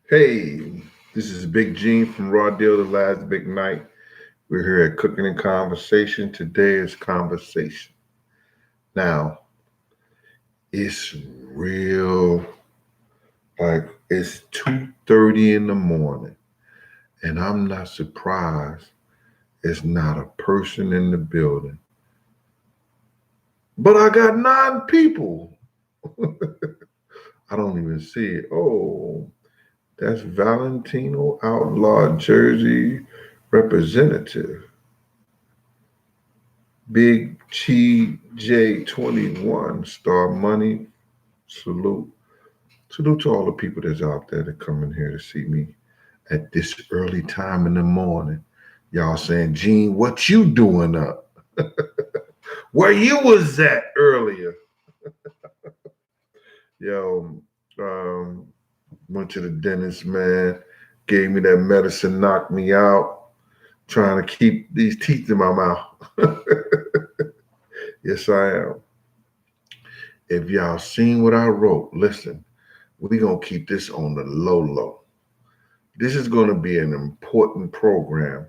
Hey, this is Big Gene from Raw Deal, the last big night. We're here at Cooking and Conversation. Today is conversation. Now, it's real it's 2:30 in the morning, and I'm not surprised it's not a person in the building. But I got 9 people. I don't even see it. Oh, that's Valentino Outlaw Jersey representative. Big Chi J21 Star Money. Salute. Salute to all the people that's out there that come in here to see me at this early time in the morning. Y'all saying, Gene, what you doing up? Where you was at earlier? Yo, um, went to the dentist, man. Gave me that medicine, knocked me out. Trying to keep these teeth in my mouth. Yes, I am. If y'all seen what I wrote, listen, we're going to keep this on the low low. This is going to be an important program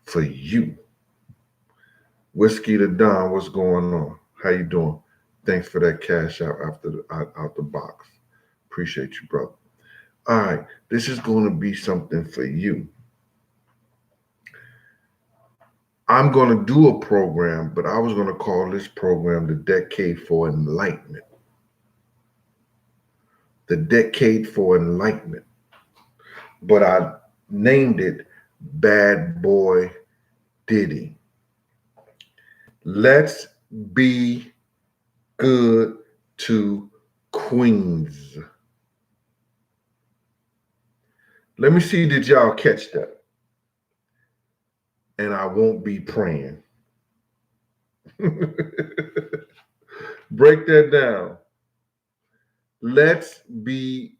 for you. Whiskey to Don, what's going on? How you doing? Thanks for that cash out the box. Appreciate you, brother. All right, this is going to be something for you. I'm going to do a program, but I was going to call this program the Decade for Enlightenment. The Decade for Enlightenment. But I named it Bad Boy Diddy. Let's be good to Queens. Let me see, did y'all catch that? And I won't be praying. Break that down. Let's be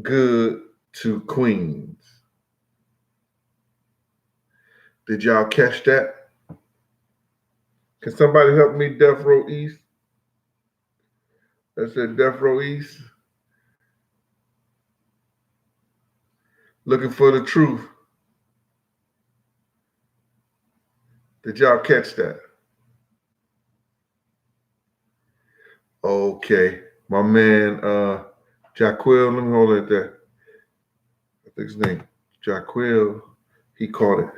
good to Queens. Did y'all catch that? Can somebody help me, Death Row East? I said Death Row East. Looking for the truth. Did y'all catch that? Okay. My man, Jaquil, let me hold it there. I think his name, Jaquil, he caught it.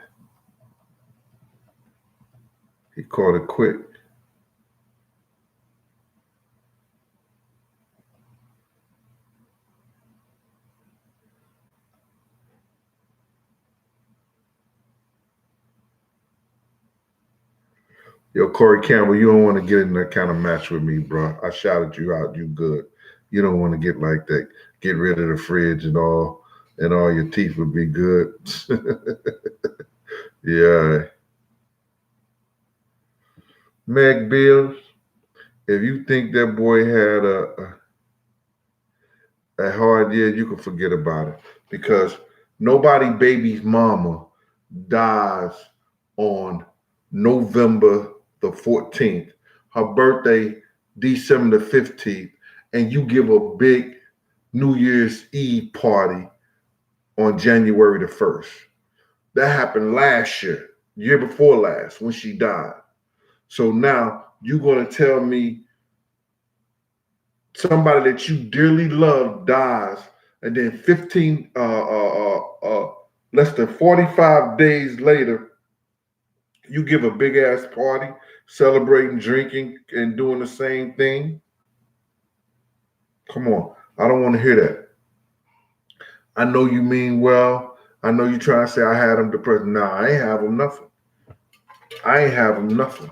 He caught it quick. Yo, Corey Campbell, you don't want to get in that kind of match with me, bro. I shouted you out. You good. You don't want to get like that. Get rid of the fridge and all your teeth would be good. Yeah. Meg Bills, if you think that boy had a hard year, you can forget about it. Because nobody baby's mama dies on November the 14th. Her birthday, December the 15th. And you give a big New Year's Eve party on January the 1st. That happened last year before last, when she died. So now you're going to tell me somebody that you dearly love dies, and then less than 45 days later, you give a big ass party, celebrating, drinking, and doing the same thing? Come on. I don't want to hear that. I know you mean well. I know you trying to say I had him depressed. Nah, I ain't have him nothing. I ain't have him nothing.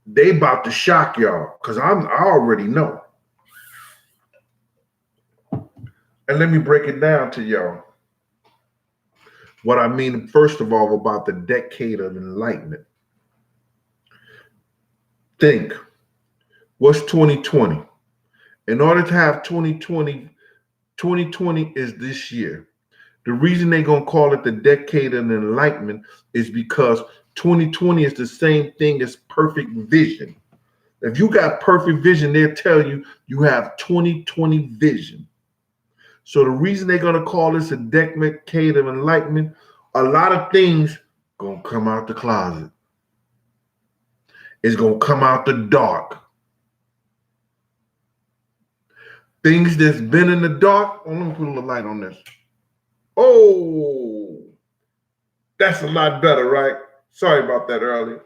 They about to shock y'all, because I already know. And let me break it down to y'all. What I mean, first of all, about the decade of enlightenment. Think, what's 2020? In order to have 2020 is this year. The reason they're going to call it the decade of enlightenment is because 2020 is the same thing as perfect vision. If you got perfect vision, they'll tell you you have 2020 vision. So the reason they're gonna call this a decade of enlightenment, a lot of things gonna come out the closet. It's gonna come out the dark. Things that's been in the dark. Oh, let me put a little light on this. Oh, that's a lot better, right? Sorry about that earlier.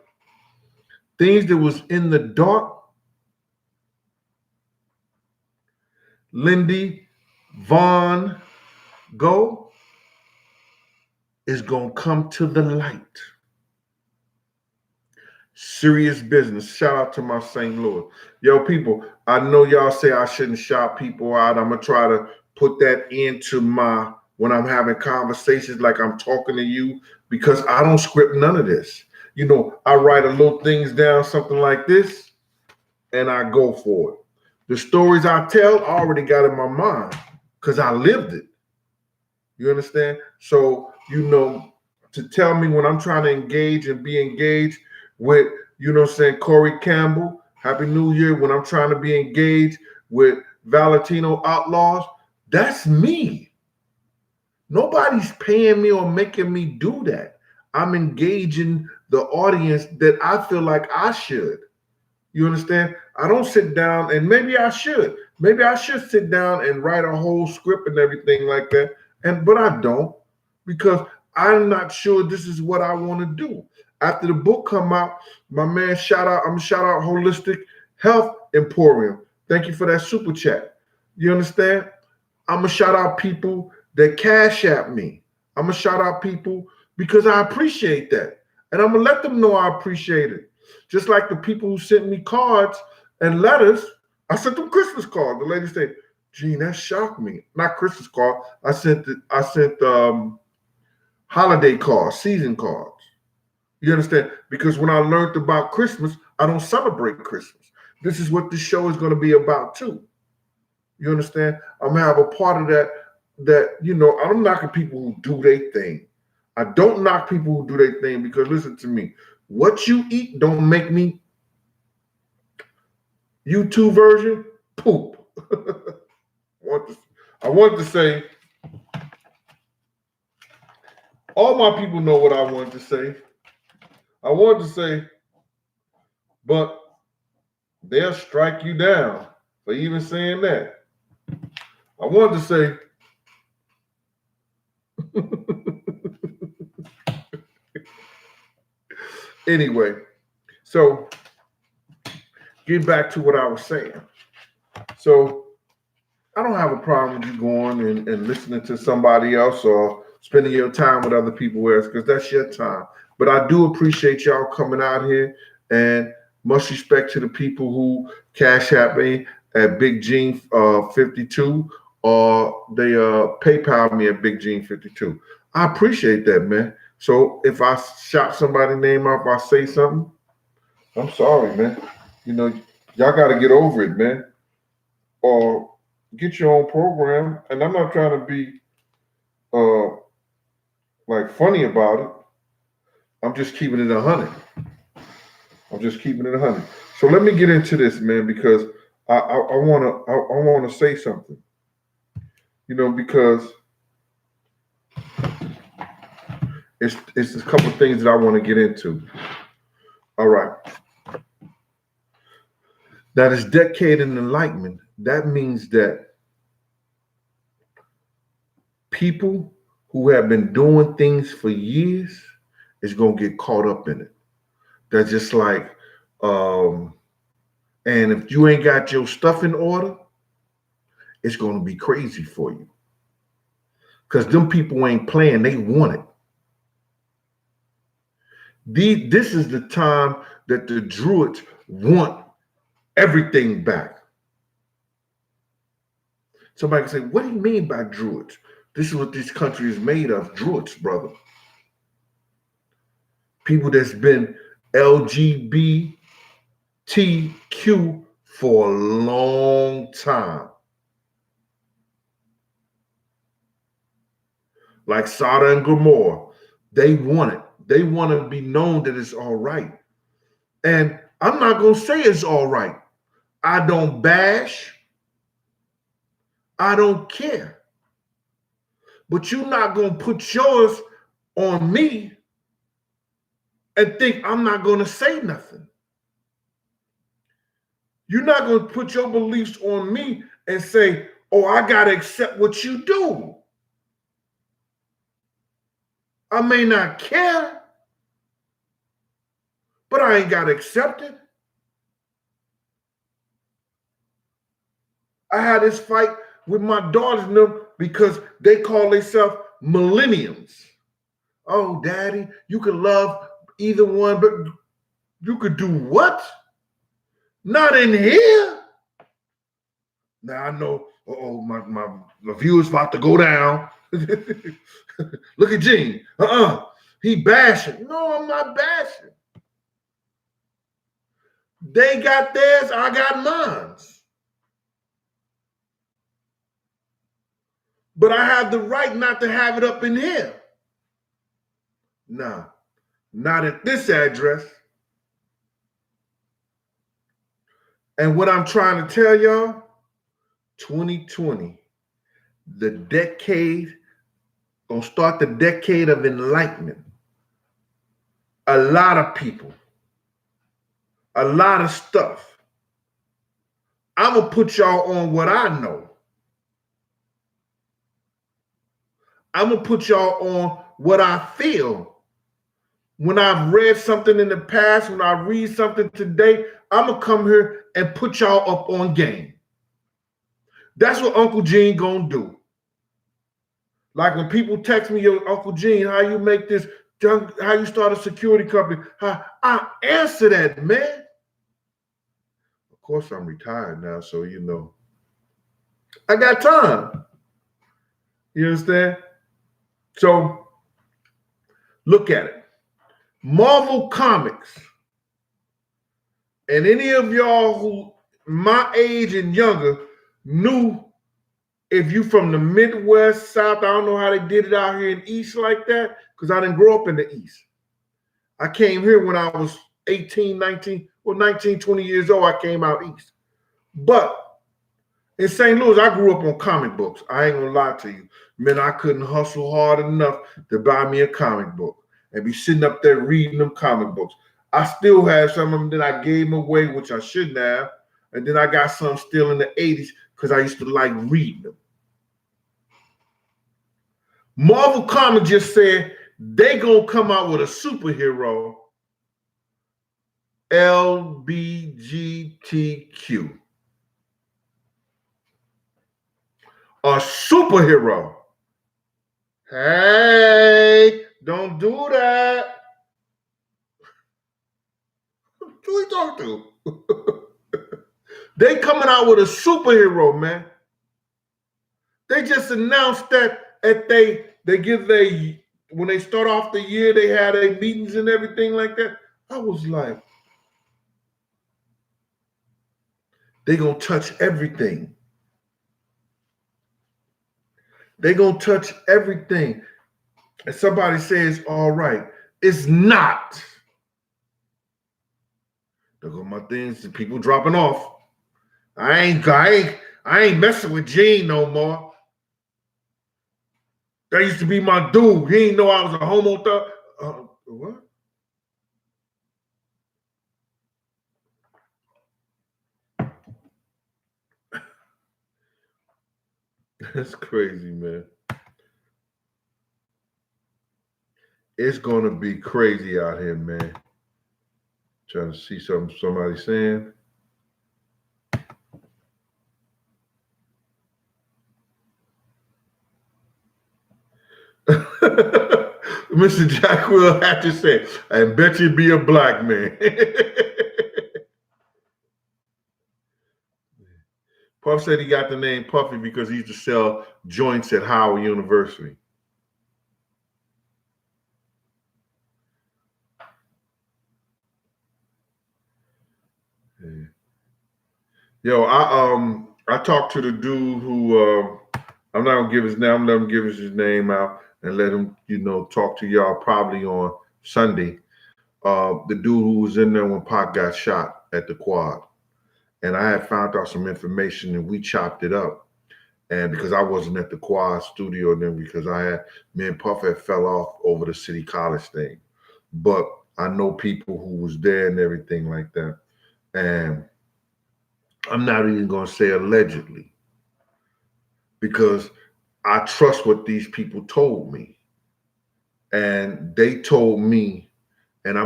Things that was in the dark. Lindy Von Go is gonna come to the light. Serious business. Shout out to my St. Louis. Yo, people, I know y'all say I shouldn't shout people out. I'm gonna try to put that into my when I'm having conversations like I'm talking to you, because I don't script none of this. You know, I write a little things down, something like this, and I go for it. The stories I tell, I already got in my mind because I lived it. You understand? So, you know, to tell me when I'm trying to engage and be engaged with, you know what I'm saying, Corey Campbell, Happy New Year, when I'm trying to be engaged with Valentino Outlaws, that's me. Nobody's paying me or making me do that. I'm engaging the audience that I feel like I should. You understand? I don't sit down, and maybe I should. Maybe I should sit down and write a whole script and everything like that. But I don't, because I'm not sure this is what I want to do. After the book come out, my man, I'm shout out Holistic Health Emporium. Thank you for that super chat. You understand? I'm gonna shout out people that cash at me. I'm gonna shout out people because I appreciate that. And I'm gonna let them know I appreciate it. Just like the people who sent me cards and letters, I sent them Christmas cards. The lady said, "Gene, that shocked me." Not Christmas card. I sent holiday cards, season cards. You understand? Because when I learned about Christmas, I don't celebrate Christmas. This is what this show is going to be about too. You understand? I'm gonna have a part of that, you know, I don't knock people who do their thing. I don't knock people who do their thing, because listen to me. What you eat don't make me, YouTube version, poop. I want to say, all my people know what I wanted to say. I wanted to say, but they'll strike you down for even saying that. I wanted to say, anyway, so get back to what I was saying. So I don't have a problem with you going and listening to somebody else or spending your time with other people else, because that's your time. But I do appreciate y'all coming out here, and much respect to the people who cash at me at Big Gene 52, or they PayPal me at Big Gene 52. I appreciate that, man. So if I shout somebody's name out, if I say something, I'm sorry, man. You know, y'all got to get over it, man. Or get your own program. And I'm not trying to be like funny about it. I'm just keeping it 100. I'm just keeping it 100. So let me get into this, man, because I wanna say something. You know, because it's a couple of things that I want to get into. All right. That is decade in enlightenment. That means that people who have been doing things for years is gonna get caught up in it. That's just like, and if you ain't got your stuff in order, it's gonna be crazy for you. Because them people ain't playing, they want it. This is the time that the Druids want everything back. Somebody can say, what do you mean by Druids? This is what this country is made of, Druids, brother. People that's been LGBTQ for a long time. Like Sodom and Gomorrah, they want it. They want to be known that it's all right. And I'm not going to say it's all right. I don't bash. I don't care. But you're not going to put yours on me and think I'm not going to say nothing. You're not going to put your beliefs on me and say, oh, I got to accept what you do. I may not care, but I ain't got to accept it. I had this fight with my daughters and them because they call themselves millenniums. Oh, daddy, you could love either one, but you could do what? Not in here. Now I know, my viewer's about to go down. Look at Gene. He bashing. No, I'm not bashing. They got theirs, I got mine. But I have the right not to have it up in here. Nah, not at this address. And what I'm trying to tell y'all, 2020, the decade, gonna start the decade of enlightenment. A lot of people, a lot of stuff. I'm gonna put y'all on what I know. I'm gonna put y'all on what I feel. When I've read something in the past, when I read something today, I'm gonna come here and put y'all up on game. That's what Uncle Gene gonna do. Like when people text me, yo, Uncle Gene, how you make this, how you start a security company? I answer that, man. Of course, I'm retired now, so you know, I got time. You understand? So look at it. Marvel Comics. And any of y'all who my age and younger knew, if you from the Midwest, South, I don't know how they did it out here in East like that, because I didn't grow up in the East. I came here when I was 18, 19, 20 years old. I came out East. But in St. Louis, I grew up on comic books. I ain't gonna lie to you. Man, I couldn't hustle hard enough to buy me a comic book and be sitting up there reading them comic books. I still have some of them that I gave them away, which I shouldn't have. And then I got some still in the 80s because I used to like reading them. Marvel Comics just said they gonna come out with a superhero, LBGTQ. A superhero. Hey, don't do that. Who you talking to? They coming out with a superhero, man. They just announced that at they give when they start off the year, they had a meetings and everything like that. I was like, they gonna touch everything. They gonna touch everything. And somebody says, all right, it's not. There go my things, people dropping off. I ain't messing with Gene no more. That used to be my dude. He didn't know I was a homo thug. What? That's crazy, man. It's gonna be crazy out here, man. Trying to see somebody saying. Mr. Jack will have to say, I bet you be a black man. Puff said he got the name Puffy because he used to sell joints at Howard University. Yeah. Yo, I talked to the dude who I'm not gonna give his name. I'm gonna let him give his name out and let him, talk to y'all probably on Sunday. The dude who was in there when Pac got shot at the quad, and I had found out some information and we chopped it up. And because I wasn't at the quad studio then, because me and Puff had fell off over the City College thing. But I know people who was there and everything like that. And I'm not even going to say allegedly, because I trust what these people told me. And they told me, and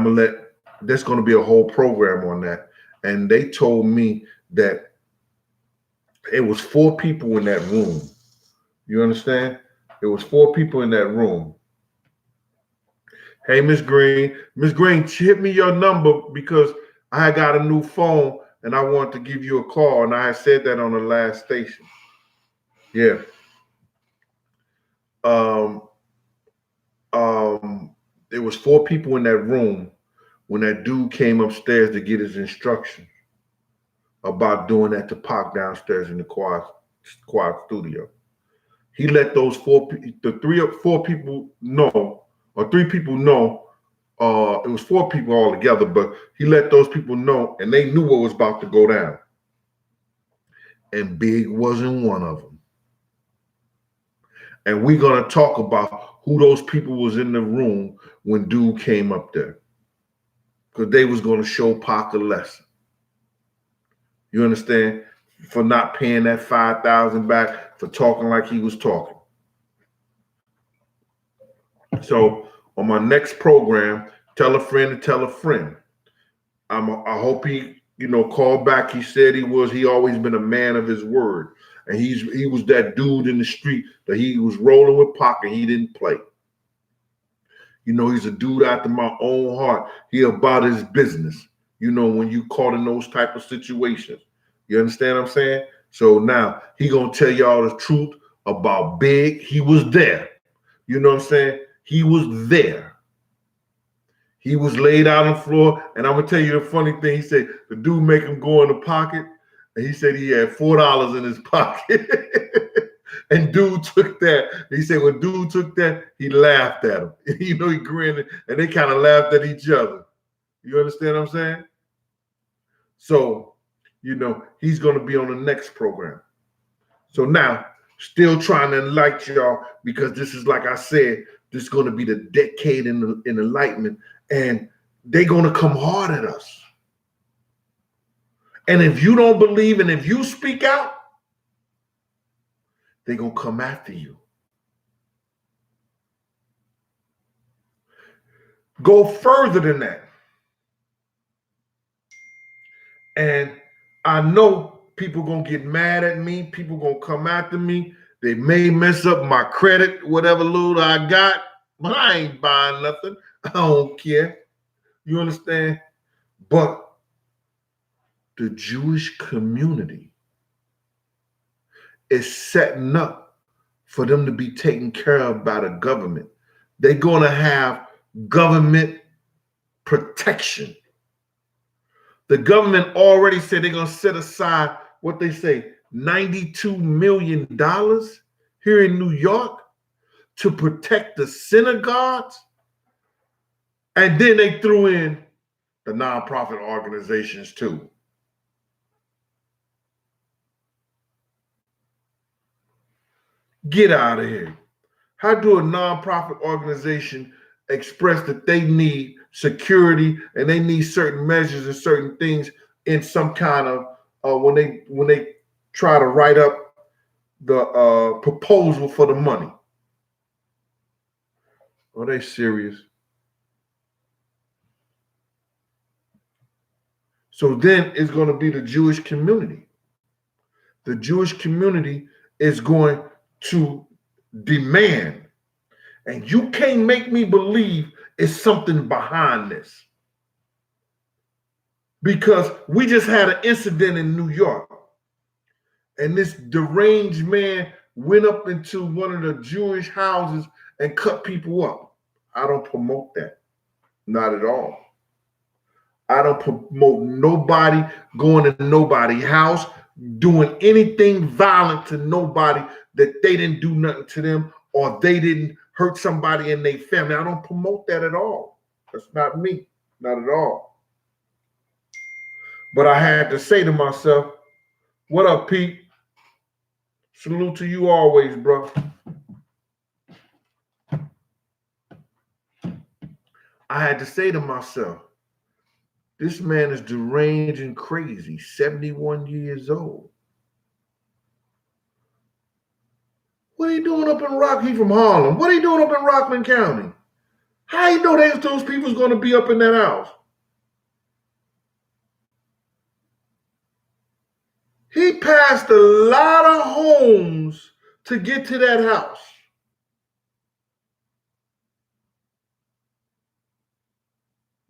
there's going to be a whole program on that. And they told me that it was 4 people in that room. You understand? It was 4 people in that room. Hey, Miss Green. Miss Green, hit me your number because I got a new phone and I want to give you a call. And I said that on the last station. Yeah. There was 4 people in that room when that dude came upstairs to get his instructions about doing that to Pac downstairs in the quad studio. He let those 4 people know, or 3 people know. It was 4 people all together, but he let those people know, and they knew what was about to go down. And Big wasn't one of them. And we're gonna talk about who those people was in the room when dude came up there, because they was gonna show Pac a lesson. You understand? For not paying that $5,000 back, for talking like he was talking. So on my next program, tell a friend to tell a friend. I hope he, called back. He said he always been a man of his word. And he was that dude in the street that he was rolling with Pac and he didn't play. He's a dude after my own heart. He about his business, when you caught in those type of situations. You understand what I'm saying? So now he gonna tell y'all the truth about Big. He was there. You know what I'm saying? He was there. He was laid out on the floor, and I'm gonna tell you the funny thing. He said the dude make him go in the pocket, and he said he had $4 in his pocket. And dude took that. He said when dude took that, he laughed at him. He grinned, and they kind of laughed at each other. You understand what I'm saying? So, he's gonna be on the next program. So now, still trying to enlighten y'all, because this is, like I said, this is gonna be the decade in enlightenment. And they're going to come hard at us. And if you don't believe and if you speak out, they're going to come after you. Go further than that. And I know people going to get mad at me. People going to come after me. They may mess up my credit, whatever little I got, but I ain't buying nothing. I don't care. You understand? But the Jewish community is setting up for them to be taken care of by the government. They're going to have government protection. The government already said they're going to set aside, what they say, $92 million here in New York to protect the synagogues. And then they threw in the nonprofit organizations too. Get out of here. How do a nonprofit organization express that they need security and they need certain measures and certain things in some kind of when they try to write up the proposal for the money? Are they serious? So then it's going to be the Jewish community. The Jewish community is going to demand, and you can't make me believe it's something behind this. Because we just had an incident in New York, and this deranged man went up into one of the Jewish houses and cut people up. I don't promote that. Not at all. I don't promote nobody going to nobody's house, doing anything violent to nobody that they didn't do nothing to them or they didn't hurt somebody in their family. I don't promote that at all. That's not me. Not at all. But I had to say to myself, what up, Pete? Salute to you always, bro. I had to say to myself, this man is deranged and crazy, 71 years old. What are you doing up in Rock? He from Harlem. What are you doing up in Rockland County? How you know those people's going to be up in that house? He passed a lot of homes to get to that house.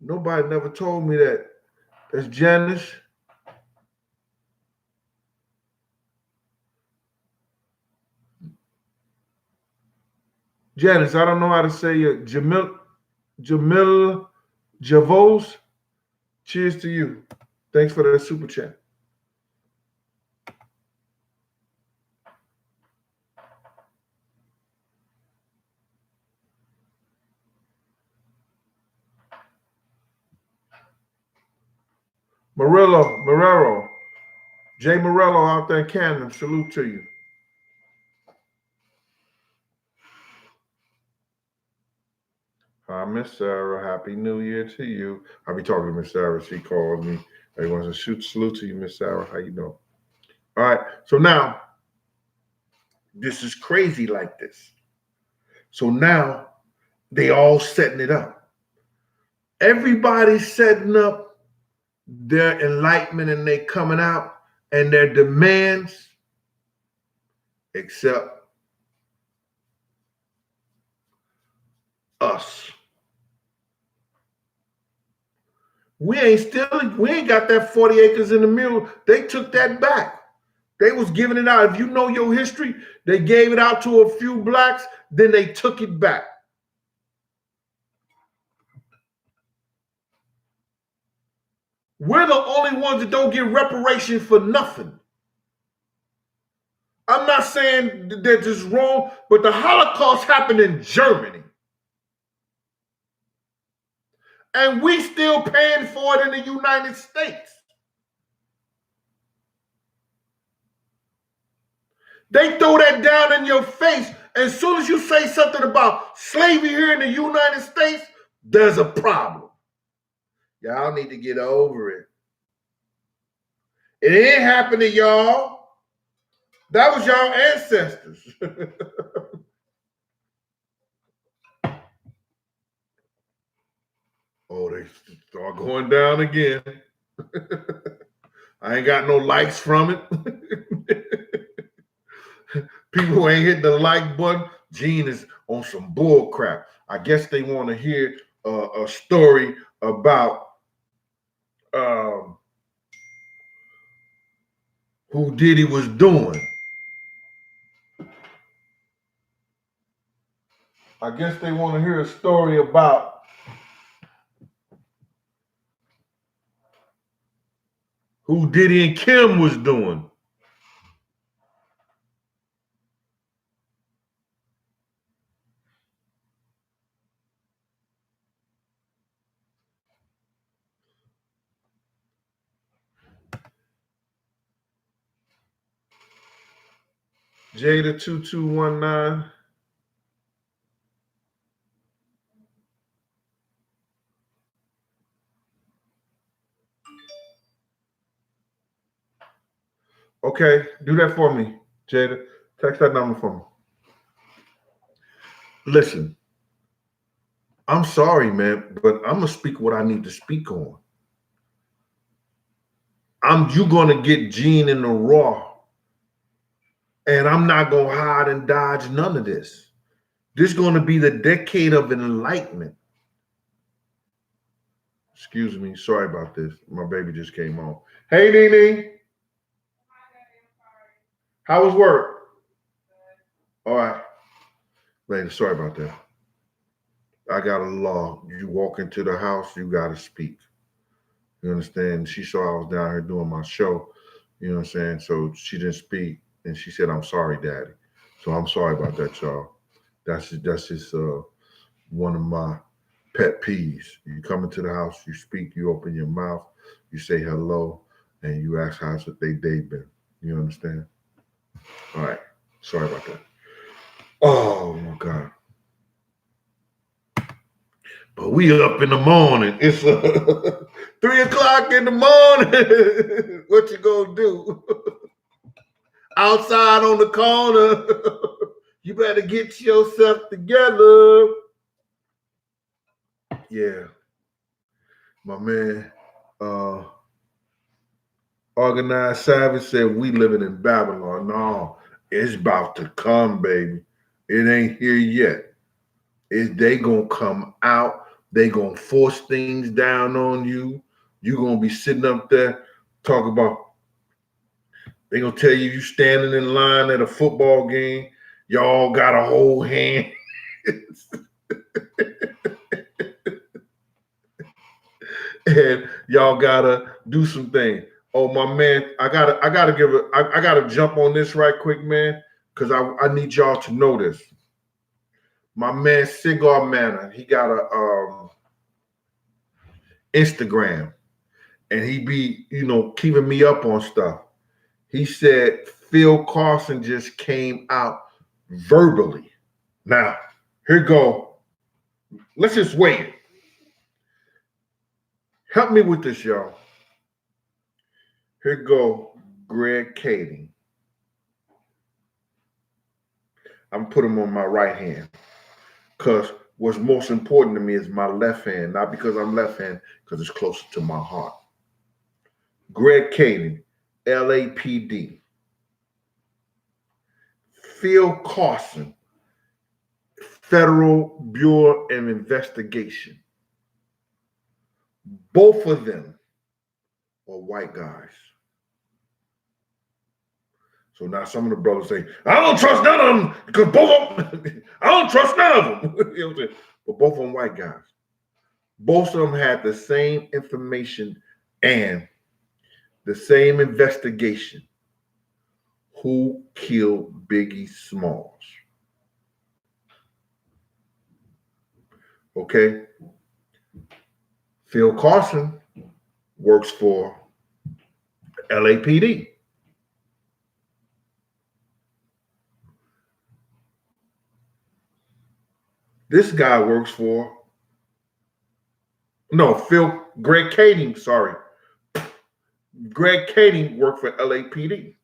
Nobody never told me that. That's Janice. Janice, I don't know how to say it. Jamil Javos. Cheers to you. Thanks for that super chat. Morello. Jay Morello out there in Canada. Salute to you. Hi, Miss Sarah. Happy New Year to you. I'll be talking to Miss Sarah. She called me. Everyone's a salute to you, Miss Sarah. How you doing? All right. So now, this is crazy like this. So now, they all setting it up. Everybody's setting up their enlightenment and they coming out and their demands, except us. We ain't got that 40 acres in the middle. They took that back. They was giving it out. If you know your history, they gave it out to a few blacks, then they took it back. We're the only ones that don't get reparations for nothing. I'm not saying that this is wrong, but the Holocaust happened in Germany. And we still paying for it in the United States. They throw that down in your face. As soon as you say something about slavery here in the United States, there's a problem. Y'all need to get over it. It ain't happening, y'all. That was y'all ancestors. Oh, they start going down again. I ain't got no likes from it. People ain't hitting the like button. Gene is on some bull crap. I guess they want to hear a story about who Diddy was doing. I guess they want to hear a story about who Diddy and Kim was doing. Jada 2219. Okay, do that for me, Jada. Text that number for me. Listen, I'm sorry, man, but I'm gonna speak what I need to speak on. You're gonna get Gene in the raw, and I'm not gonna hide and dodge none of this. This is gonna be the decade of enlightenment. Excuse me, sorry about this. My baby just came on. Hey, Nene. How was work? All right. Lady, sorry about that. I got a law. You walk into the house, you got to speak. You understand? She saw I was down here doing my show. You know what I'm saying? So she didn't speak, and she said, "I'm sorry, Daddy." So I'm sorry about that, y'all. That's just one of my pet peeves. You come into the house, you speak, you open your mouth, you say hello, and you ask how's their day been. You understand? All right. Sorry about that. Oh my God. But we up in the morning. It's 3:00 in the morning. What you gonna do? Outside on the corner. You better get yourself together. Yeah. My man, Organized Savage said we living in Babylon. No, it's about to come, baby. It ain't here yet. They gonna come out. They gonna force things down on you. You gonna be sitting up there talking about. They gonna tell you standing in line at a football game. Y'all gotta hold hands. And y'all gotta do some things. Oh my man, I gotta jump on this right quick, man, because I need y'all to know this. My man Cigar Manor, he got a Instagram, and he be keeping me up on stuff. He said Phil Carson just came out verbally. Now here go. Let's just wait. Help me with this, y'all. Here go Greg Kading. I'm put him on my right hand because what's most important to me is my left hand, not because I'm left hand, because it's closer to my heart. Greg Kading, LAPD. Phil Carson, Federal Bureau of Investigation. Both of them are white guys. So now some of the brothers say, I don't trust none of them because both of them, I don't trust none of them. You know what I'm saying? But both of them white guys. Both of them had the same information and the same investigation. Who killed Biggie Smalls? Okay. Phil Carson works for LAPD. This guy works for Greg Kading, sorry. Greg Kading worked for LAPD.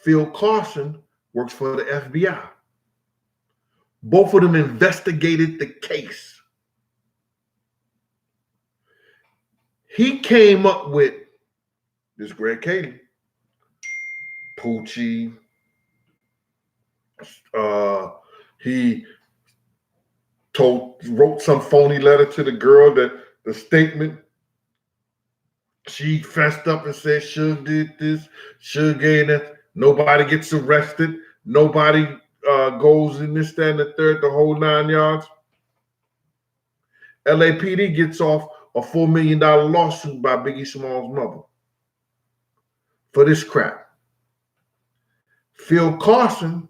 Phil Carson works for the FBI. Both of them investigated the case. He came up with this Greg Kading, Poochie. He wrote some phony letter to the girl that the statement, she fessed up and said Suge did this, Suge gave that. Nobody gets arrested. Nobody goes in this, that, and the third, the whole 9 yards. LAPD gets off a $4 million lawsuit by Biggie Smalls' mother for this crap. Phil Carson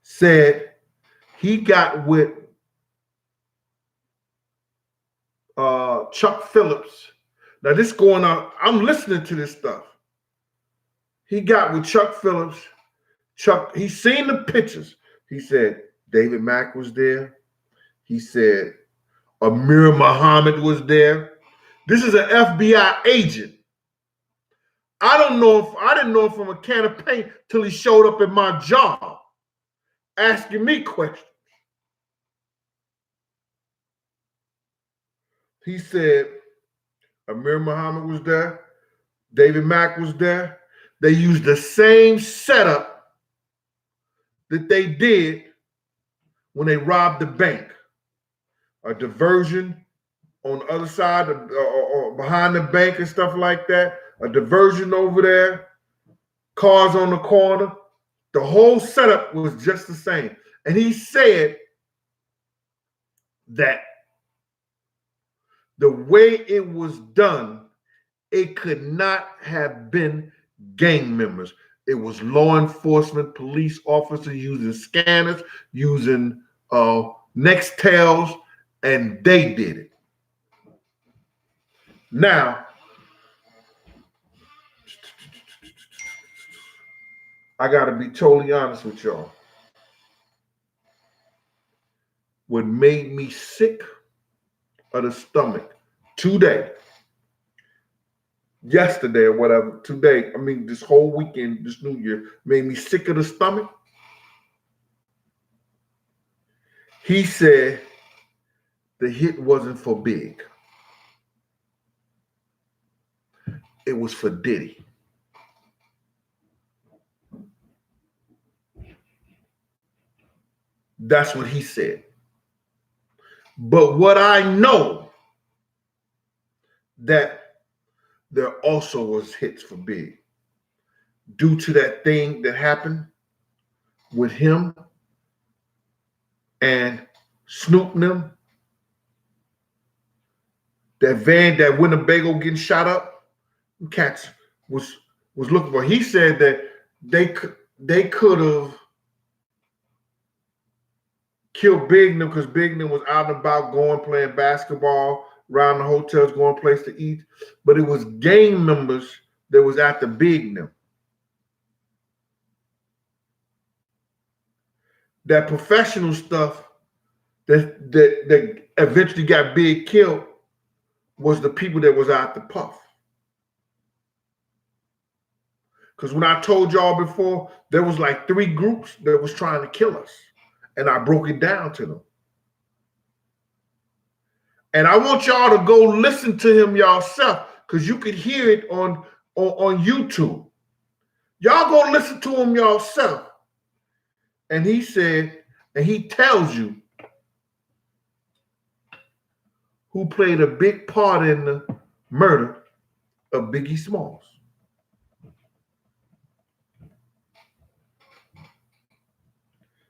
said he got with Chuck Phillips. Now this going on, I'm listening to this stuff. He got with Chuck Phillips. He seen the pictures. He said David Mack was there. He said Amir Muhammad was there. This is an FBI agent. I didn't know him from a can of paint till he showed up at my job asking me questions. He said Amir Muhammad was there. David Mack was there. They used the same setup that they did when they robbed the bank. A diversion on the other side or behind the bank and stuff like that. A diversion over there. Cars on the corner. The whole setup was just the same. And he said that the way it was done, it could not have been gang members. It was law enforcement, police officers using scanners, using Nextels, and they did it. Now, I got to be totally honest with y'all. What made me sick of the stomach today, yesterday or whatever, today, I mean, this whole weekend, this New Year, made me sick of the stomach. He said the hit wasn't for Big. It was for Diddy. That's what he said. But what I know, that there also was hits for Big. Due to that thing that happened with him and Snoop and them, that Winnebago getting shot up, cats was looking for. He said that they could have killed Big them because Big them was out and about going playing basketball around the hotels, going place to eat. But it was gang members that was after Big them. That professional stuff that eventually got Big killed was the people that was out the Puff. Because when I told y'all before, there was like 3 groups that was trying to kill us. And I broke it down to them. And I want y'all to go listen to him yourself, because you could hear it on YouTube. Y'all go listen to him yourself. And he said, and he tells you who played a big part in the murder of Biggie Smalls.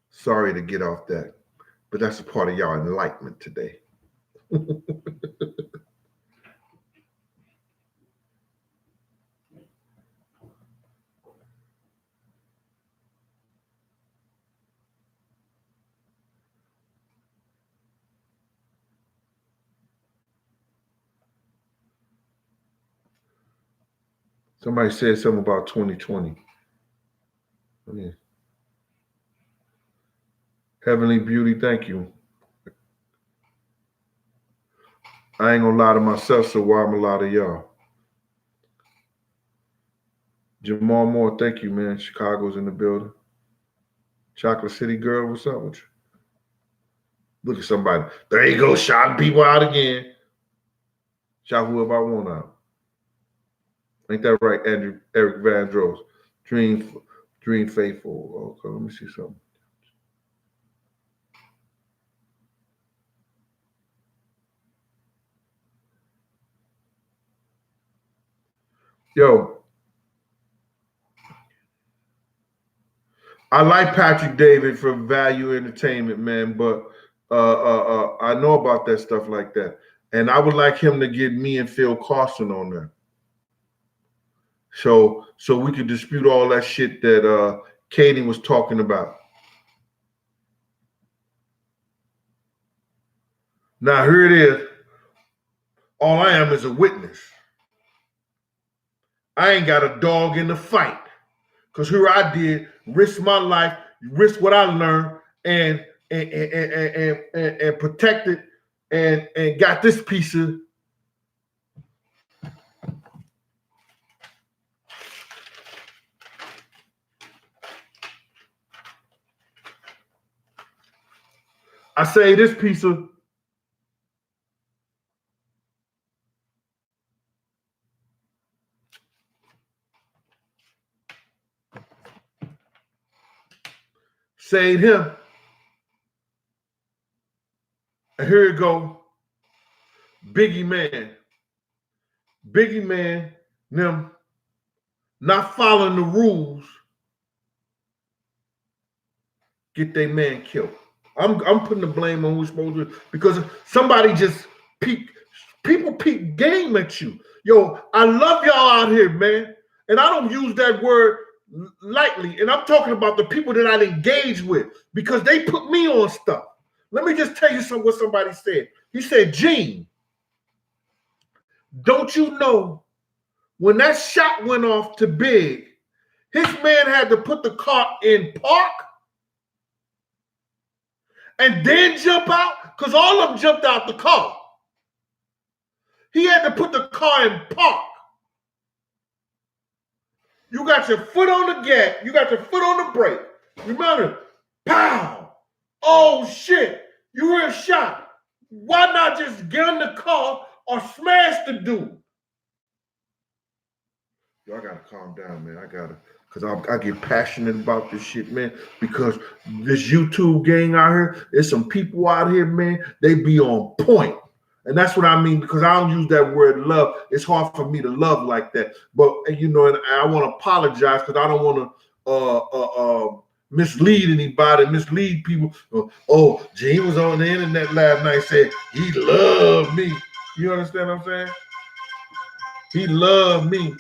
Sorry to get off that, but that's a part of y'all enlightenment today. Somebody said something about 2020. Yeah. Heavenly Beauty, thank you. I ain't gonna lie to myself, so why I'm gonna lie to y'all? Jamal Moore, thank you, man. Chicago's in the building. Chocolate City Girl, what's up with you? Look at somebody. There you go, shouting people out again. Shout whoever I want out. Ain't that right, Andrew? Eric Vandross. Dream Faithful. Okay, let me see something. Yo, I like Patrick David for Value Entertainment, man, but I know about that stuff like that. And I would like him to get me and Phil Carson on there. So we could dispute all that shit that Katie was talking about. Now here it is. All I am is a witness. I ain't got a dog in the fight. Because here I did risk my life, risk what I learned, and protected and got this piece of. I say this piece of. Saved him. And here you go. Biggie Man, them not following the rules, get their man killed. I'm putting the blame on who's supposed to, because somebody just people peek game at you. Yo, I love y'all out here, man. And I don't use that word lightly. And I'm talking about the people that I engage with, because they put me on stuff. Let me just tell you what somebody said. He said, Gene, don't you know when that shot went off to Big, His man had to put the car in park and then jump out because all of them jumped out the car. He had to put the car in park. You got your foot on the gas. You got your foot on the brake. Remember, pow. Oh, shit. You were shot. Why not just get in the car or smash the dude? Yo, I gotta calm down, man. Because I get passionate about this shit, man. Because this YouTube gang out here, there's some people out here, man, they be on point. And that's what I mean, because I don't use that word love. It's hard for me to love like that. But, you know, and I want to apologize because I don't want to mislead anybody, mislead people. Oh, Gene was on the internet last night saying he loved me. You understand what I'm saying? He loved me.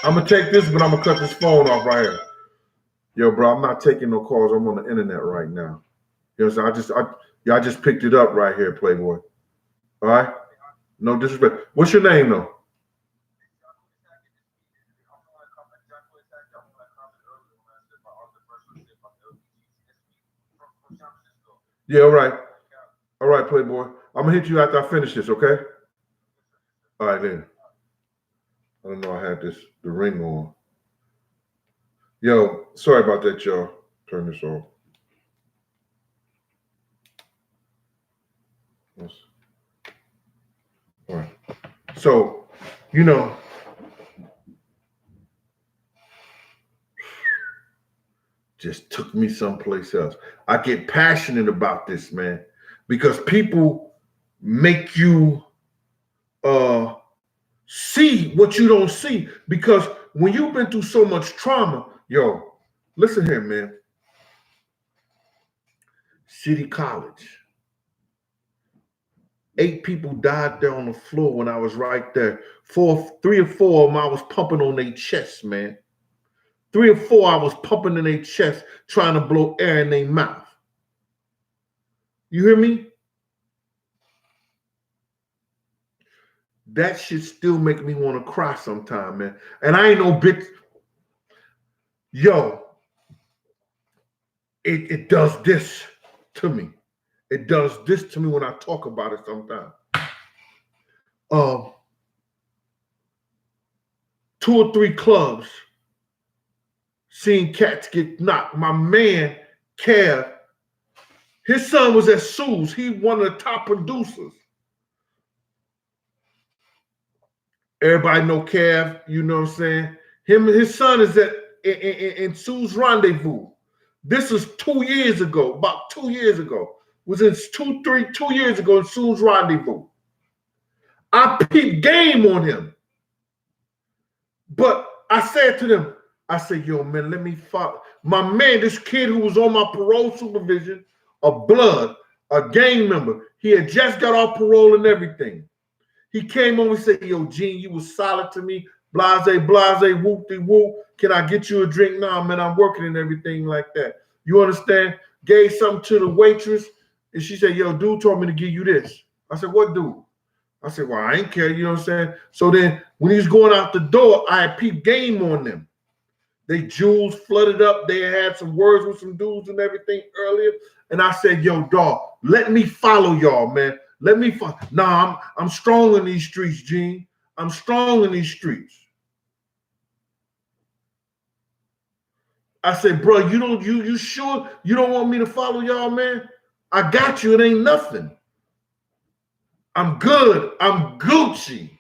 I'm going to take this, but I'm going to cut this phone off right here. Yo, bro, I'm not taking no calls. I'm on the internet right now. You know what I'm saying? I just picked it up right here, Playboy. All right? No disrespect. What's your name, though? Yeah, all right. All right, Playboy. I'm going to hit you after I finish this, okay? All right, then. I don't know. I had the ring on. Yo, sorry about that, y'all. Turn this off. All right. So, you know, just took me someplace else. I get passionate about this, man, because people make you see what you don't see. Because when you've been through so much trauma, yo, listen here, man. City College. 8 people died there on the floor when I was right there. 3 or 4 of them I was pumping on their chest, man. 3 or 4 I was pumping in their chest, trying to blow air in their mouth. You hear me? That shit still make me want to cry sometime, man. And I ain't no big, yo, it does this to me. It does this to me when I talk about it sometimes. 2 or 3 clubs, seeing cats get knocked. My man, Kev, his son was at Sue's. He one of the top producers. Everybody know Kev, you know what I'm saying? His son is in Sue's Rendezvous. This was 2 years ago, about 2 years ago. Was in 2 years ago in Sue's Rendezvous. I peeped game on him. But I said to them, I said, yo, man, let me follow. My man, this kid who was on my parole supervision, a blood, a gang member, he had just got off parole and everything. He came on and said, yo, Gene, you was solid to me. Blase, whoop-de-whoop. Can I get you a drink? Nah, man, I'm working and everything like that. You understand? Gave something to the waitress, and she said, yo, dude told me to give you this. I said, what dude? I said, well, I ain't care, you know what I'm saying? So then when he was going out the door, I had peeped game on them. They jewels flooded up. They had some words with some dudes and everything earlier. And I said, yo, dog, let me follow y'all, man. Let me follow. Nah, I'm strong in these streets, Gene. I'm strong in these streets. I said, bro, you sure you don't want me to follow y'all, man? I got you. It ain't nothing. I'm good. I'm Gucci.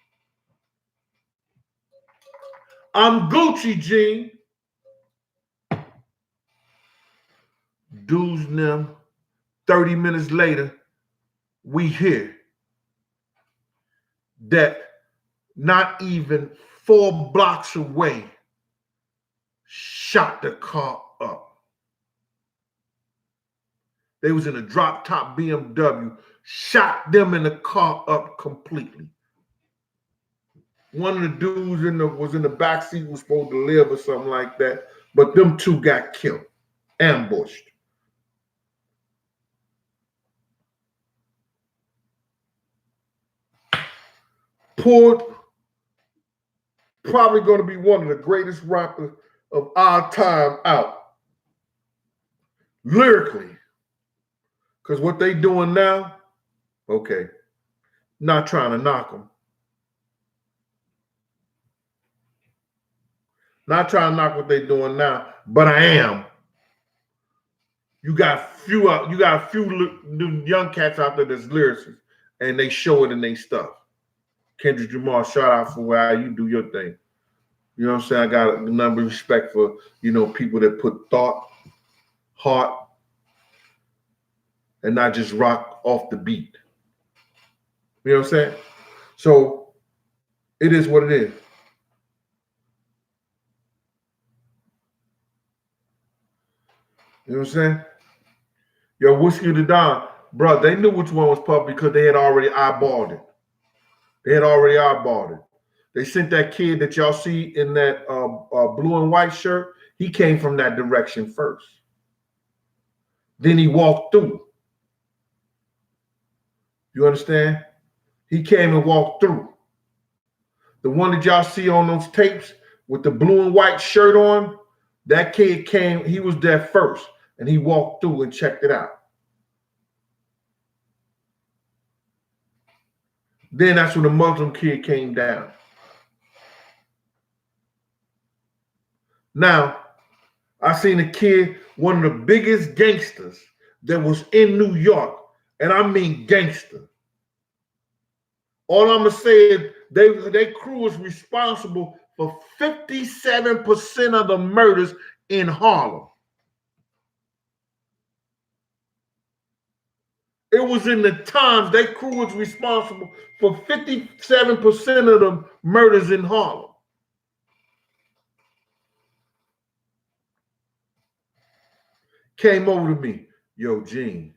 I'm Gucci, Gene. Dudes and them, 30 minutes later, we hear that not even 4 blocks away shot the car up. They was in a drop top BMW, shot them in the car up completely. One of the dudes was in the back seat, was supposed to live or something like that, but them 2 got killed, ambushed. Pulled probably going to be one of the greatest rappers of our time out. Lyrically. Because what they doing now, okay, not trying to knock them. Not trying to knock what they doing now, but I am. You got a few young cats out there that's lyricists, and they show it in their stuff. Kendrick Lamar, shout out for how you do your thing. You know what I'm saying? I got a number of respect for, people that put thought, heart, and not just rock off the beat. You know what I'm saying? So it is what it is. You know what I'm saying? Yo, Whiskey the Don, bro, they knew which one was Puff because they had already eyeballed it. They sent that kid that y'all see in that blue and white shirt. He came from that direction first. Then he walked through. You understand? He came and walked through. The one that y'all see on those tapes with the blue and white shirt on, that kid came, he was there first, and he walked through and checked it out. Then that's when the Muslim kid came down. Now, I seen a kid, one of the biggest gangsters that was in New York, and I mean gangster. All I'm gonna say is their crew was responsible for 57% of the murders in Harlem. It was in the Times. Their crew was responsible for 57% of the murders in Harlem. Came over to me, yo, Gene,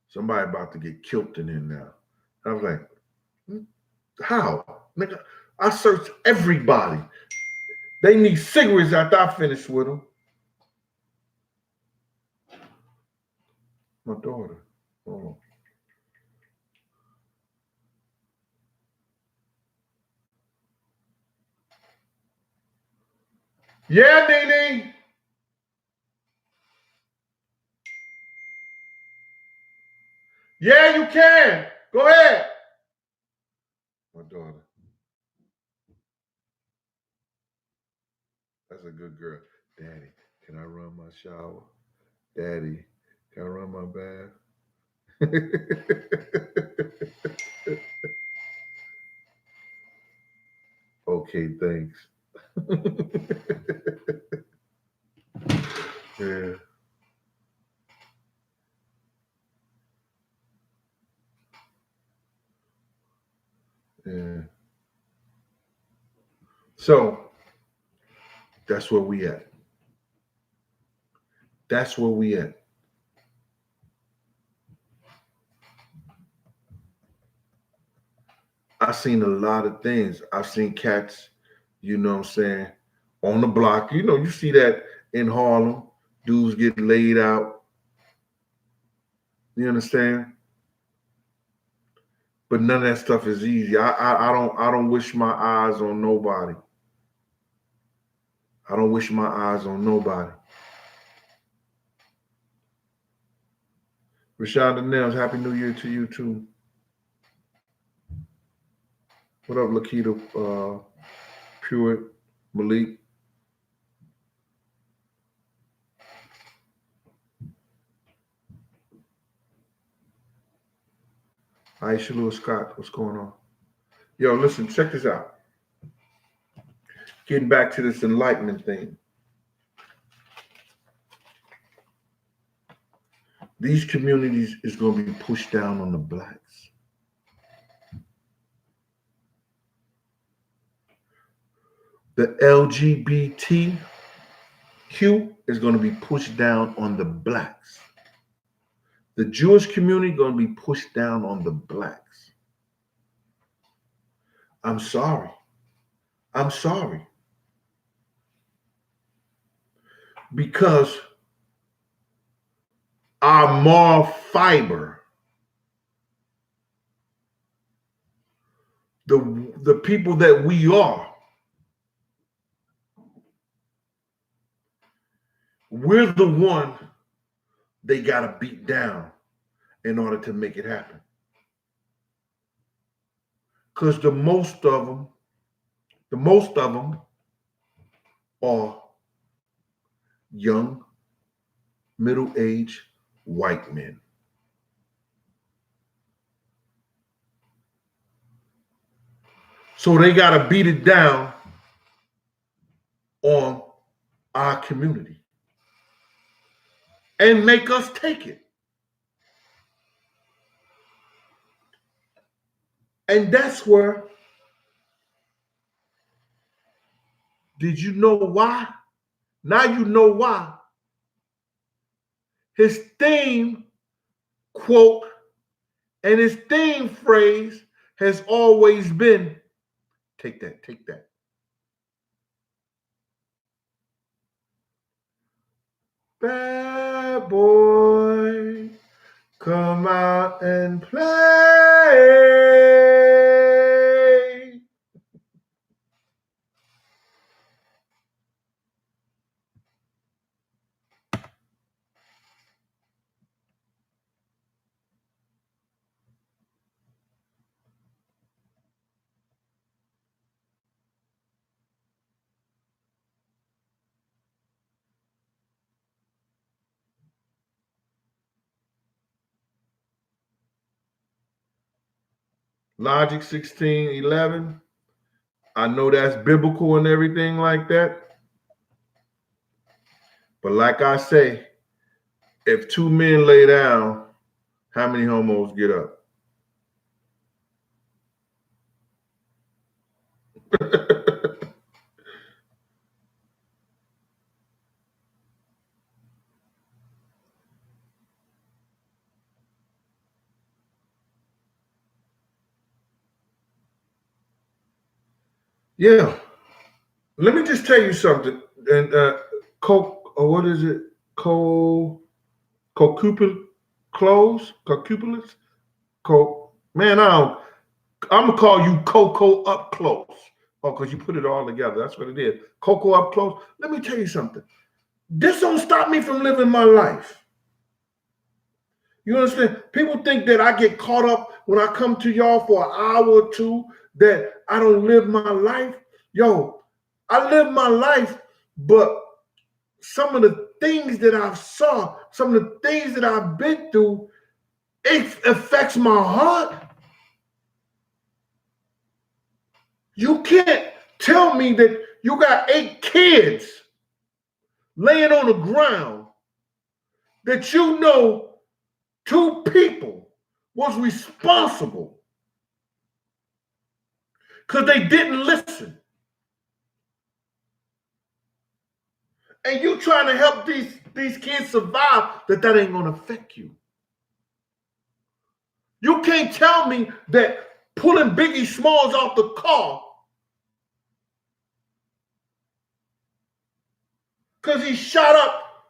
somebody about to get killed in here now. I was like, how? Nigga, I searched everybody. They need cigarettes after I finish with them. My daughter. Oh. Yeah, DIDDY. Yeah, you can. Go ahead. My daughter. That's a good girl. Daddy, can I run my shower? Daddy, can I run my bath? Okay, thanks. Yeah. Yeah. So that's where we at. That's where we at. I've seen a lot of things. I've seen cats, you know what I'm saying, on the block. You see that in Harlem. Dudes get laid out. You understand? But none of that stuff is easy. I don't wish my eyes on nobody. I don't wish my eyes on nobody. Rashonda Nels, Happy New Year to you too. What up, Lakita, Pruitt, Malik? Aisha Lewis Scott, what's going on? Yo, listen, check this out. Getting back to this enlightenment thing. These communities is going to be pushed down on the blacks. The LGBTQ is going to be pushed down on the blacks. The Jewish community going to be pushed down on the blacks. I'm sorry. I'm sorry. Because our moral fiber, the people that we are, we're the one they got to beat down in order to make it happen. Because the most of them are young, middle-aged white men. So they got to beat it down on our community and make us take it. And that's where, did you know why? Now you know why. His theme quote and his theme phrase has always been, take that, take that. Bad boy, come out and play. Logic 16:11. I know that's biblical and everything like that. But like I say, if two men lay down, how many homos get up? Yeah. Let me just tell you something. And what is it? Cocupulis? Man, I'm gonna call you Coco up close. Oh, because you put it all together. That's what it is. Coco up close. Let me tell you something. This don't stop me from living my life. You understand? People think that I get caught up when I come to y'all for an hour or two, that I don't live my life. Yo, I live my life, but some of the things that I've saw, some of the things that I've been through, it affects my heart. You can't tell me that you got 8 kids laying on the ground that you know 2 people was responsible because they didn't listen. And you trying to help these kids survive, that ain't gonna affect you. You can't tell me that pulling Biggie Smalls off the car because he shot up.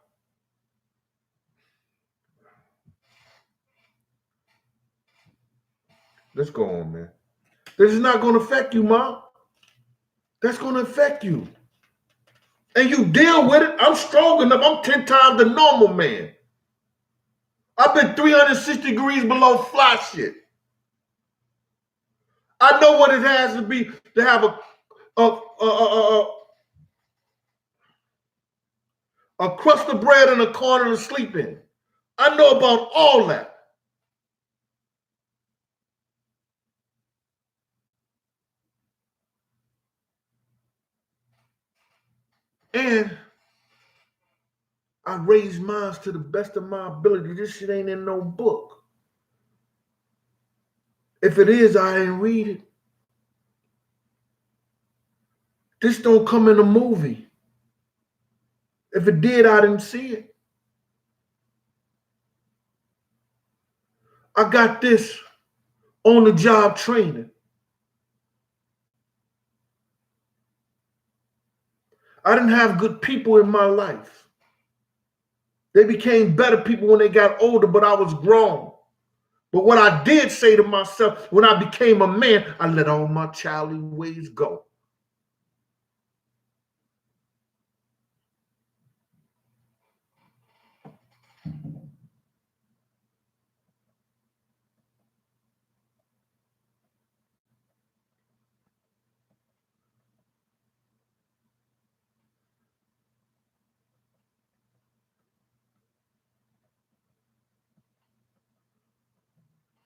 Let's go on, man. This is not gonna affect you, Mom. That's gonna affect you. And you deal with it. I'm strong enough. I'm 10 times the normal man. I've been 360 degrees below fly shit. I know what it has to be to have a crust of bread and a corner to sleep in. I know about all that. And I raised mine to the best of my ability. This shit ain't in no book. If it is, I ain't read it. This don't come in a movie. If it did, I didn't see it. I got this on the job training. I didn't have good people in my life. They became better people when they got older, but I was grown. But what I did say to myself when I became a man, I let all my childish ways go.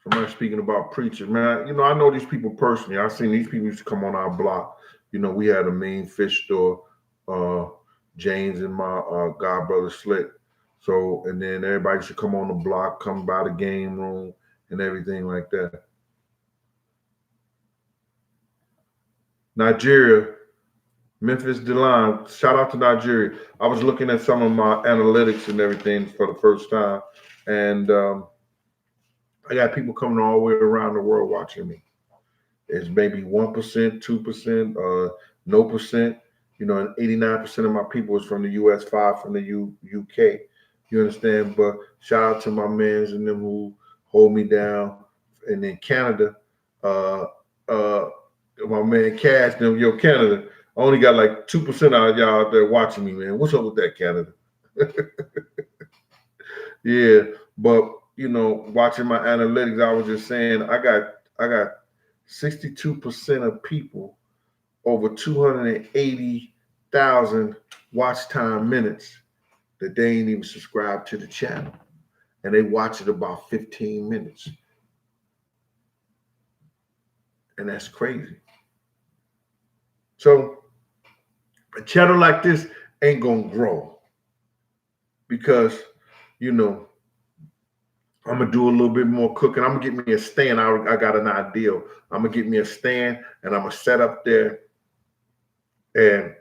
Somebody speaking about preachers, man. You know, I know these people personally. I've seen these people used to come on our block. You know, we had a main fish store, uh, James and my god brother Slick. So, and then everybody used to come on the block, come by the game room and everything like that. Nigeria, Memphis Delon, shout out to Nigeria. I was looking at some of my analytics and everything for the first time, and I got people coming all the way around the world watching me. It's maybe 1%, 2%, no percent. You know, and 89% of my people is from the US, 5 from the UK. You understand? But shout out to my mans and them who hold me down. And then Canada, uh, uh, my man Cash, them, yo, Canada, I only got like 2% of y'all out there watching me, man. What's up with that, Canada? Yeah, but you know, watching my analytics, I was just saying I got 62% of people over 280,000 watch time minutes that they ain't even subscribed to the channel. And they watch it about 15 minutes. And that's crazy. So a channel like this ain't gonna grow because, you know, I'm gonna do a little bit more cooking. I'm gonna get me a stand. I got an idea. I'm gonna get me a stand and I'm gonna set up there and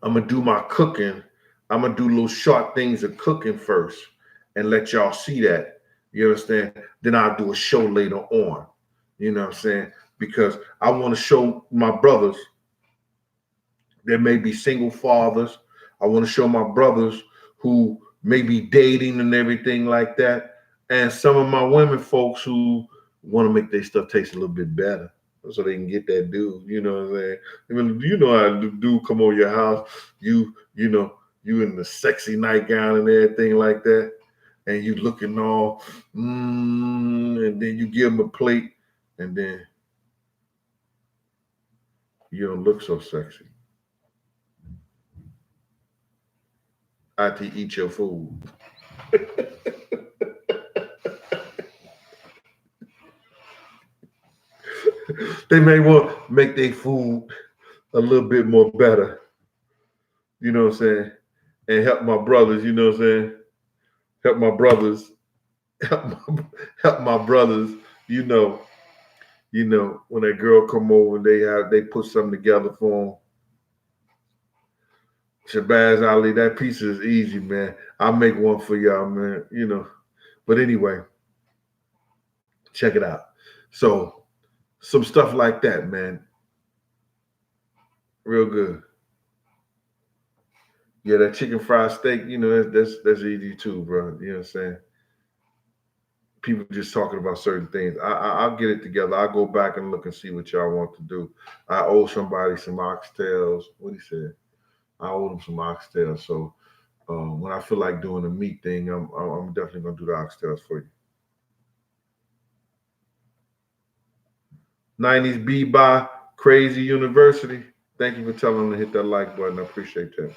I'm gonna do my cooking. I'm gonna do little short things of cooking first and let y'all see that. You understand? Then I'll do a show later on. You know what I'm saying? Because I want to show my brothers there may be single fathers. I want to show my brothers who may be dating and everything like that. And some of my women folks who want to make their stuff taste a little bit better so they can get that dude. You know what I'm saying? I mean, you know how the dude come over your house, you know, you in the sexy nightgown and everything like that, and you looking all, and then you give him a plate, and then you don't look so sexy after you eat your food. They may want to make their food a little bit more better, you know what I'm saying? And help my brothers, you know what I'm saying? Help my brothers, help my, help my brothers, when that girl come over, they put something together for them. Shabazz Ali, that pizza is easy, man. I'll make one for y'all, man. But anyway, check it out. So some stuff like that, man. Real good. Yeah, that chicken fried steak, that's easy too, bro. You know what I'm saying? People just talking about certain things. I'll get it together. I'll go back and look and see what y'all want to do. I owe somebody some oxtails. What he said? I owe them some oxtails. So when I feel like doing a meat thing, I'm definitely gonna do the oxtails for you. 90s B by Crazy University. Thank you for telling them to hit that like button. I appreciate that.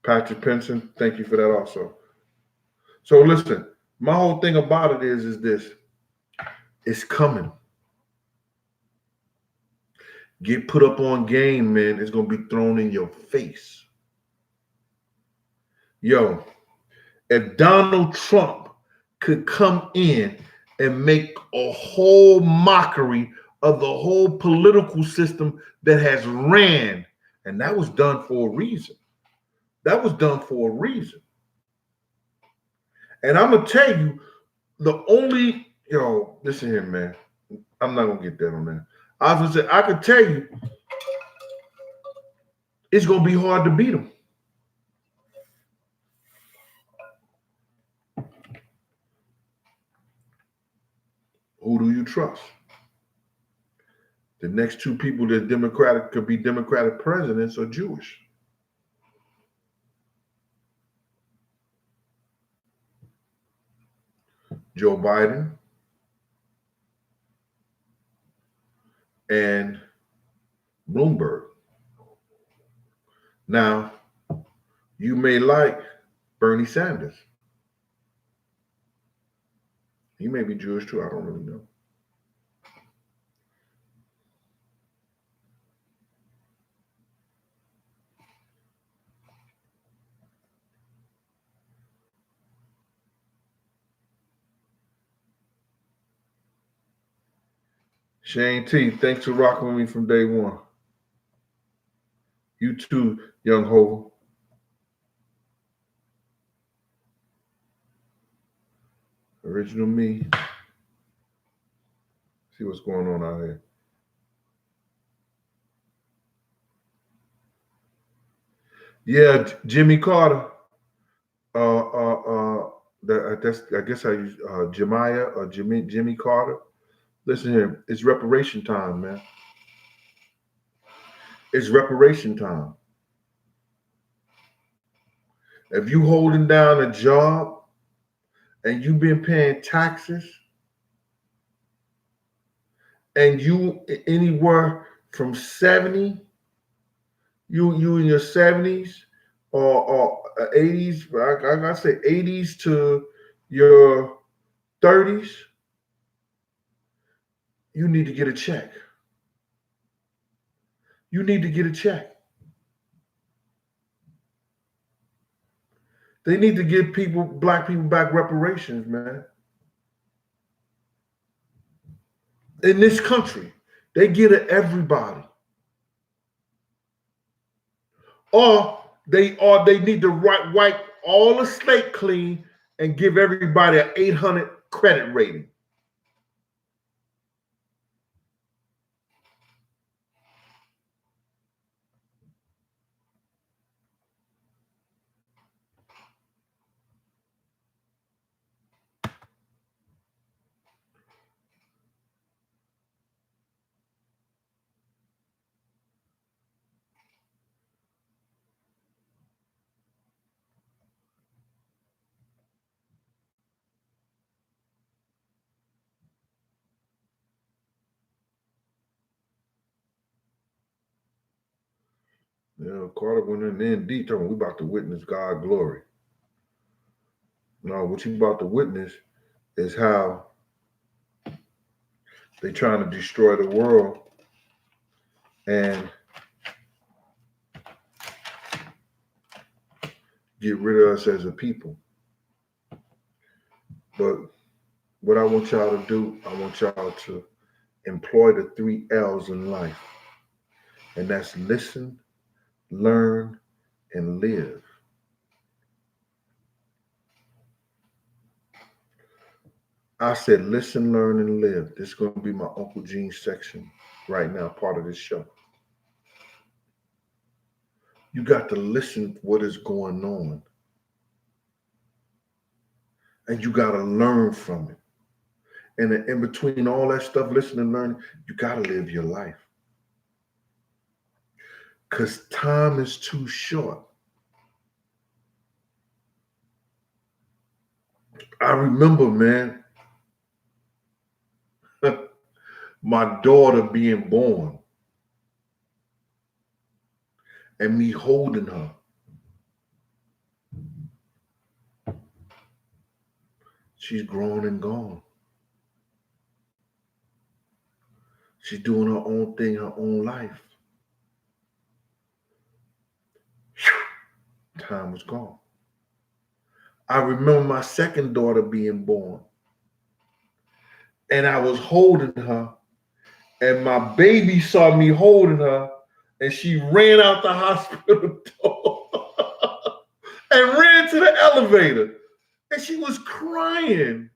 Patrick Penson, thank you for that also. So listen, my whole thing about it is this. It's coming. Get put up on game, man. It's gonna be thrown in your face. Yo, if Donald Trump could come in and make a whole mockery of the whole political system that has ran, and that was done for a reason. That was done for a reason. And I'm gonna tell you, listen here, man. I'm not gonna get that on there. I was gonna say, I could tell you, it's gonna be hard to beat them. Who do you trust? The next two people that Democratic could be Democratic presidents are Jewish. Joe Biden and Bloomberg. Now, you may like Bernie Sanders. He may be Jewish too. I don't really know. Shane T, thanks for rocking with me from day one. You too, young Ho. Original me. See what's going on out here. Yeah, Jimmy Carter. Uh, uh, uh. That's I guess I use Jemiah or Jimmy Carter. Listen here, it's reparation time, man. It's reparation time. If you holding down a job and you've been paying taxes and you anywhere from 70, you in your 70s or 80s, I gotta say 80s to your 30s, you need to get a check. You need to get a check. They need to give people, black people back reparations, man. In this country, they get it everybody. Or they need to wipe all the slate clean and give everybody an 800 credit rating. You know, Carter went in there and deep talking, we about to witness God's glory. No, what you about to witness is how they trying to destroy the world and get rid of us as a people. But what I want y'all to do, I want y'all to employ the 3 L's in life. And that's listen, learn, and live. I said listen, learn, and live. This is going to be my Uncle Gene section right now, part of this show. You got to listen to what is going on. And you got to learn from it. And in between all that stuff, listening and learning, you got to live your life. Because time is too short. I remember, man, my daughter being born and me holding her. She's grown and gone. She's doing her own thing, her own life. Time was gone. I remember my second daughter being born. And I was holding her. And my baby saw me holding her. And she ran out the hospital door and ran to the elevator. And she was crying.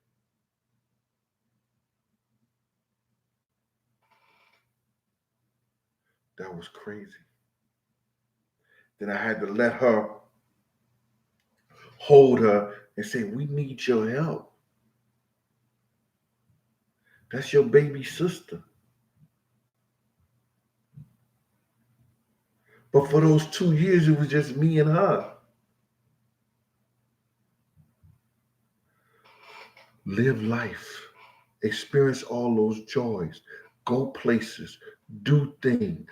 That was crazy. Then I had to let her hold her and say, we need your help. That's your baby sister. But for those 2 years, it was just me and her. Live life. Experience all those joys. Go places. Do things.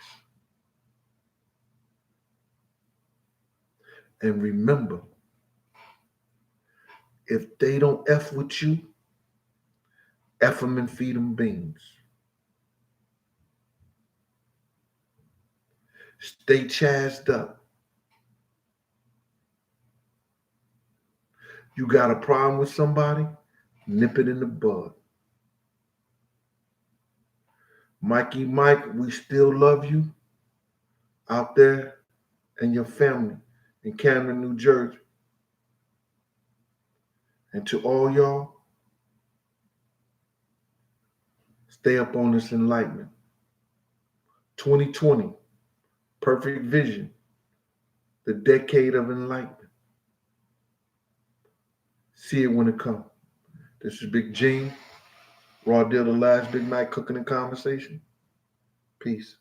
And remember, if they don't F with you, F them and feed them beans. Stay chazzed up. You got a problem with somebody? Nip it in the bud. Mikey Mike, we still love you out there and your family in Camden, New Jersey. And to all y'all, stay up on this enlightenment. 2020, perfect vision, the decade of enlightenment. See it when it comes. This is Big Gene. Raw Deal, the last big night cooking and conversation. Peace.